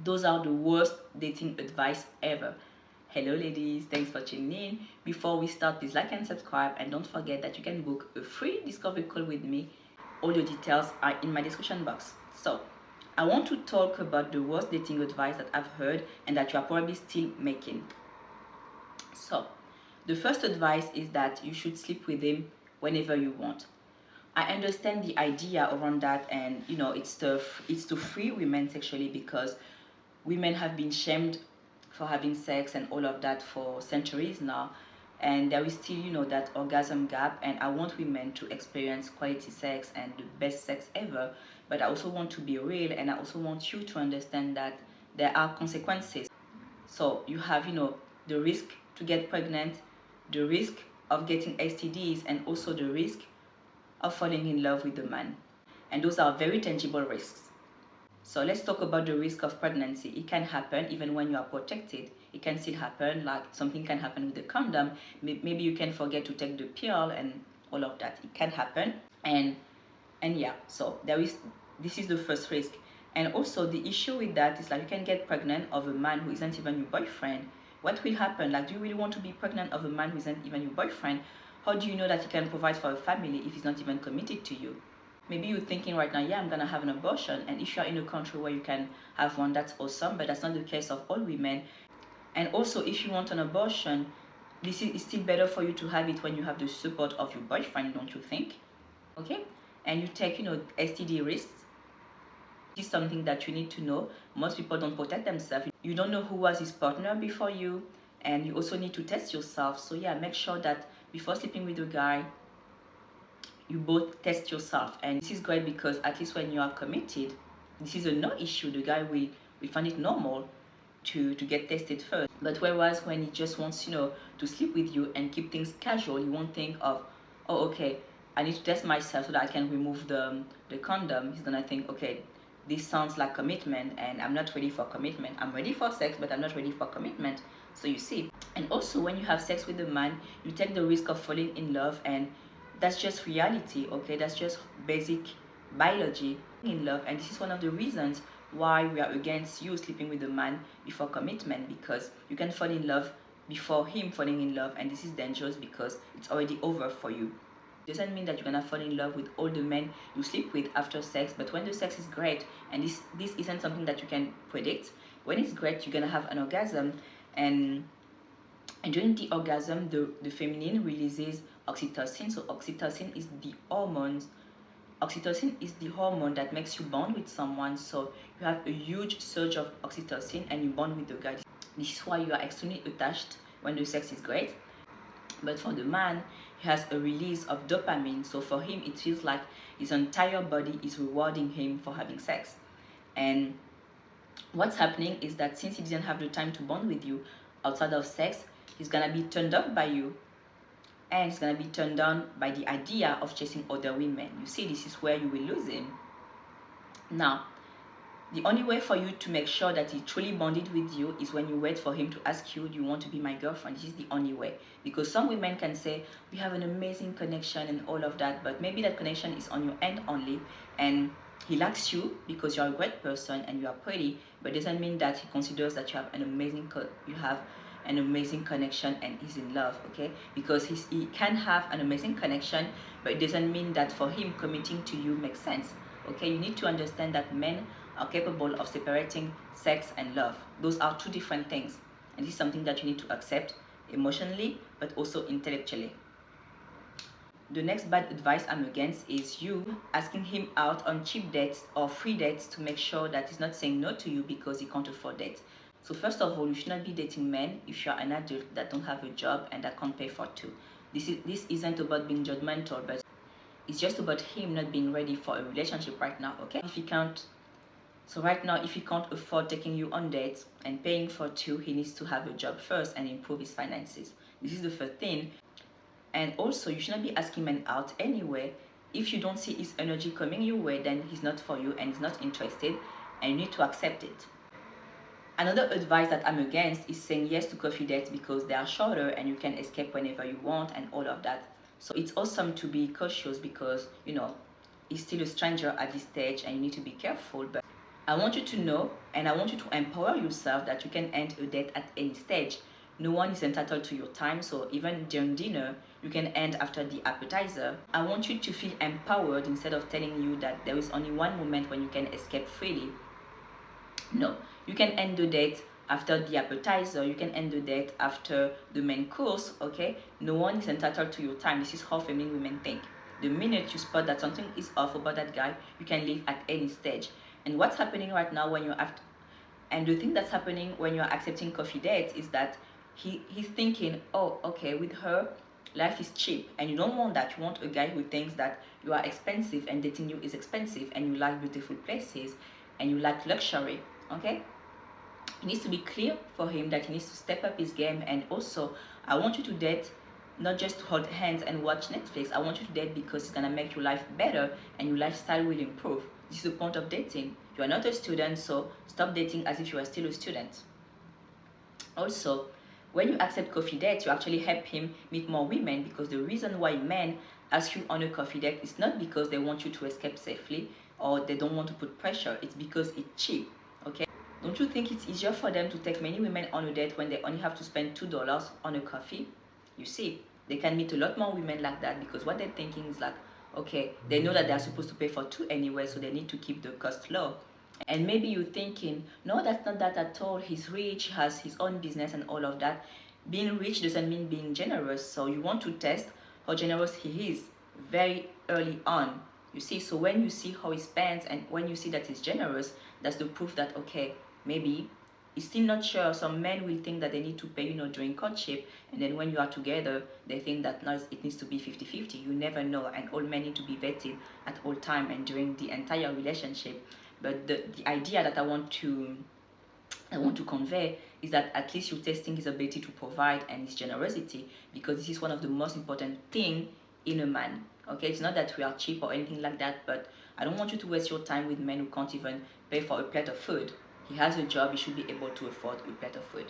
Those are the worst dating advice ever. Hello ladies, thanks for tuning in. Before we start, please like and subscribe, and don't forget that you can book a free discovery call with me. All the details are in my description box. So I want to talk about the worst dating advice that I've heard and that you are probably still making. So the first advice is that you should sleep with him whenever you want. I understand the idea around that, and it's to free women sexually, because women have been shamed for having sex and all of that for centuries now, and there is still that orgasm gap. And I want women to experience quality sex and the best sex ever, but I also want to be real, and I also want you to understand that there are consequences. So you have the risk to get pregnant, the risk of getting STDs, and also the risk of falling in love with the man. And those are very tangible risks. So let's talk about the risk of pregnancy. It can happen even when you are protected. It can still happen, like something can happen with the condom. Maybe you can forget to take the pill and all of that. It can happen. And yeah, so this is the first risk. And also the issue with that is, like, you can get pregnant of a man who isn't even your boyfriend. What will happen? Like, do you really want to be pregnant of a man who isn't even your boyfriend? How do you know that he can provide for a family if he's not even committed to you? Maybe you're thinking right now, yeah, I'm gonna have an abortion, and if you're in a country where you can have one, that's awesome, but that's not the case of all women. And also, if you want an abortion, it's still better for you to have it when you have the support of your boyfriend, don't you think? Okay? And you take STD risks. This is something that you need to know. Most people don't protect themselves. You don't know who was his partner before you, and you also need to test yourself. So yeah, make sure that before sleeping with a guy, you both test yourself. And this is great because at least when you are committed, this is a no issue. The guy will find it normal to get tested first. But whereas when he just wants to sleep with you and keep things casual, you won't think of, oh, okay, I need to test myself so that I can remove the condom. He's gonna think, okay, this sounds like commitment, and I'm not ready for commitment. I'm ready for sex, but I'm not ready for commitment. So you see. And also, when you have sex with a man, you take the risk of falling in love, and that's just reality. Okay, that's just basic biology. In love, and this is one of the reasons why we are against you sleeping with a man before commitment, because you can fall in love before him falling in love, and this is dangerous because it's already over for you. Doesn't mean that you're gonna fall in love with all the men you sleep with after sex, but when the sex is great, and this isn't something that you can predict, when it's great, you're gonna have an orgasm, and during the orgasm, the feminine releases oxytocin. So oxytocin is the hormone that makes you bond with someone. So you have a huge surge of oxytocin and you bond with the guy. This is why you are extremely attached when the sex is great. But for the man, he has a release of dopamine. So for him, it feels like his entire body is rewarding him for having sex. And what's happening is that since he didn't have the time to bond with you outside of sex, he's gonna be turned off by you, and he's gonna be turned on by the idea of chasing other women. You see, this is where you will lose him. Now, the only way for you to make sure that he truly bonded with you is when you wait for him to ask you, do you want to be my girlfriend? This is the only way. Because some women can say, we have an amazing connection and all of that, but maybe that connection is on your end only, and he likes you because you're a great person and you are pretty, but doesn't mean that he considers that you have an amazing connection and he's in love. Okay, because he can have an amazing connection, but it doesn't mean that for him committing to you makes sense. Okay, you need to understand that men are capable of separating sex and love. Those are two different things, and this is something that you need to accept emotionally but also intellectually. The next bad advice I'm against is you asking him out on cheap dates or free dates to make sure that he's not saying no to you because he can't afford it. So first of all, you should not be dating men if you're an adult that don't have a job and that can't pay for two. This isn't about being judgmental, but it's just about him not being ready for a relationship right now. Okay, so right now, if he can't afford taking you on dates and paying for two, he needs to have a job first and improve his finances. This is the first thing. And also, you should not be asking men out anyway. If you don't see his energy coming your way, then he's not for you and he's not interested, and you need to accept it. Another advice that I'm against is saying yes to coffee dates because they are shorter and you can escape whenever you want and all of that. So it's awesome to be cautious because he's still a stranger at this stage and you need to be careful. But I want you to know, and I want you to empower yourself, that you can end a date at any stage. No one is entitled to your time, so even during dinner, you can end after the appetizer. I want you to feel empowered instead of telling you that there is only one moment when you can escape freely. No, you can end the date after the appetizer, you can end the date after the main course, okay? No one is entitled to your time. This is how feminine women think. The minute you spot that something is off about that guy, you can leave at any stage. And what's happening right now when you're after, and the thing that's happening when you're accepting coffee dates is that he's thinking, oh, okay, with her, life is cheap. And you don't want that. You want a guy who thinks that you are expensive and dating you is expensive, and you like beautiful places and you like luxury, okay? It needs to be clear for him that he needs to step up his game. And also, I want you to date not just to hold hands and watch Netflix. I want you to date because it's gonna make your life better and your lifestyle will improve. This is the point of dating. You are not a student, so stop dating as if you are still a student. Also, when you accept coffee dates, you actually help him meet more women, because the reason why men ask you on a coffee date is not because they want you to escape safely or they don't want to put pressure. It's because it's cheap, okay? Don't you think it's easier for them to take many women on a date when they only have to spend $2 on a coffee? You see, they can meet a lot more women like that, because what they're thinking is like, okay, they know that they're supposed to pay for two anyway, so they need to keep the cost low. And maybe you're thinking, no, that's not that at all. He's rich, has his own business and all of that. Being rich doesn't mean being generous. So you want to test how generous he is very early on. You see, so when you see how he spends and when you see that he's generous, that's the proof that, okay, maybe he's still not sure. Some men will think that they need to pay, during courtship. And then when you are together, they think that now it needs to be 50-50. You never know. And all men need to be vetted at all time and during the entire relationship. But the idea that I want to convey is that at least you're testing his ability to provide and his generosity, because this is one of the most important thing in a man. Okay, it's not that we are cheap or anything like that, but I don't want you to waste your time with men who can't even pay for a plate of food. He has a job, he should be able to afford a plate of food.